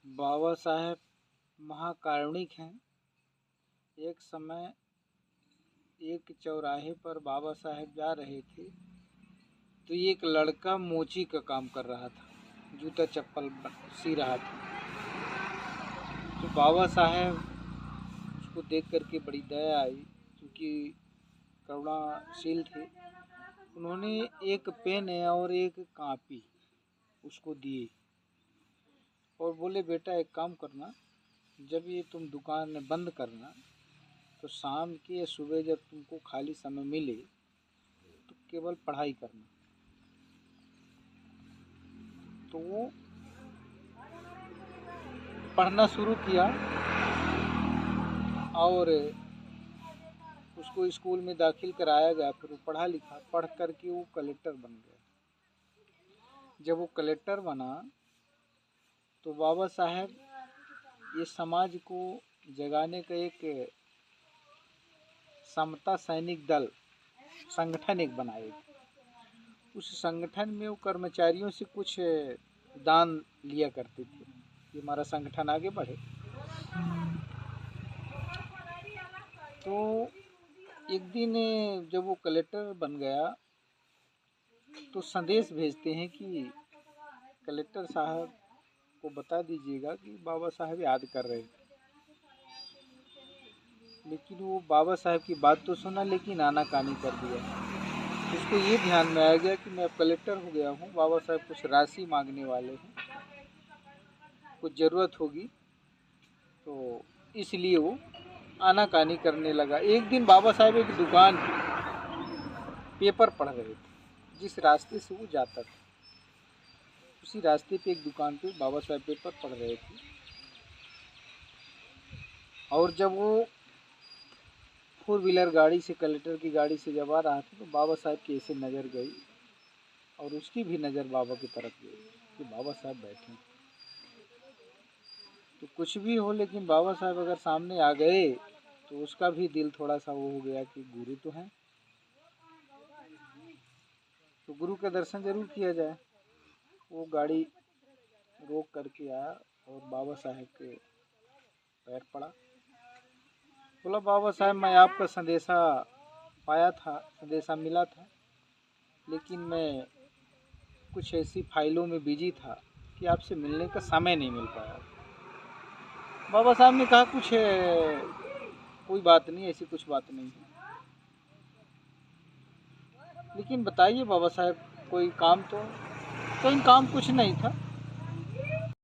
बाबा साहेब महाकारुणिक हैं। एक समय एक चौराहे पर बाबा साहेब जा रहे थे तो एक लड़का मोची का काम कर रहा था, जूता चप्पल सी रहा था। तो बाबा साहेब उसको देख करके बड़ी दया आई, क्योंकि करुणाशील थे। उन्होंने एक पेन और एक कॉपी उसको दिए और बोले, बेटा एक काम करना, जब ये तुम दुकान बंद करना तो शाम के या सुबह जब तुमको खाली समय मिले तो केवल पढ़ाई करना। तो वो पढ़ना शुरू किया और उसको स्कूल में दाखिल कराया गया। फिर वो पढ़ा लिखा, पढ़ करके वो कलेक्टर बन गया। जब वो कलेक्टर बना तो बाबा साहेब ये समाज को जगाने का एक समता सैनिक दल संगठन एक बनाए। उस संगठन में वो कर्मचारियों से कुछ दान लिया करते थे कि हमारा संगठन आगे बढ़े। तो एक दिन जब वो कलेक्टर बन गया तो संदेश भेजते हैं कि कलेक्टर साहब को बता दीजिएगा कि बाबा साहब याद कर रहे थे। लेकिन वो बाबा साहब की बात तो सुना, लेकिन आनाकानी कर दिया। उसको ये ध्यान में आ गया कि मैं अब कलेक्टर हो गया हूँ, बाबा साहब कुछ राशि मांगने वाले हैं, कुछ ज़रूरत होगी, तो इसलिए वो आनाकानी करने लगा। एक दिन बाबा साहब एक दुकान पेपर पढ़ रहे थे, जिस रास्ते से वो जाता था उसी रास्ते पे एक दुकान पे बाबा साहब पेपर पढ़ रहे थे। और जब वो 4 व्हीलर गाड़ी से, कलेक्टर की गाड़ी से जब आ रहा था तो बाबा साहब की ऐसे नज़र गई और उसकी भी नज़र बाबा की तरफ गई कि बाबा साहब बैठे। तो कुछ भी हो, लेकिन बाबा साहब अगर सामने आ गए तो उसका भी दिल थोड़ा सा वो हो गया कि गुरु तो हैं, तो गुरु का दर्शन जरूर किया जाए। वो गाड़ी रोक करके आया और बाबा साहब के पैर पड़ा। बोला, बाबा साहब मैं आपका संदेशा पाया था, संदेशा मिला था, लेकिन मैं कुछ ऐसी फाइलों में बिजी था कि आपसे मिलने का समय नहीं मिल पाया। बाबा साहब ने कहा, कुछ कोई बात नहीं, ऐसी कुछ बात नहीं है, लेकिन बताइए बाबा साहब कोई काम तो इन काम कुछ नहीं था।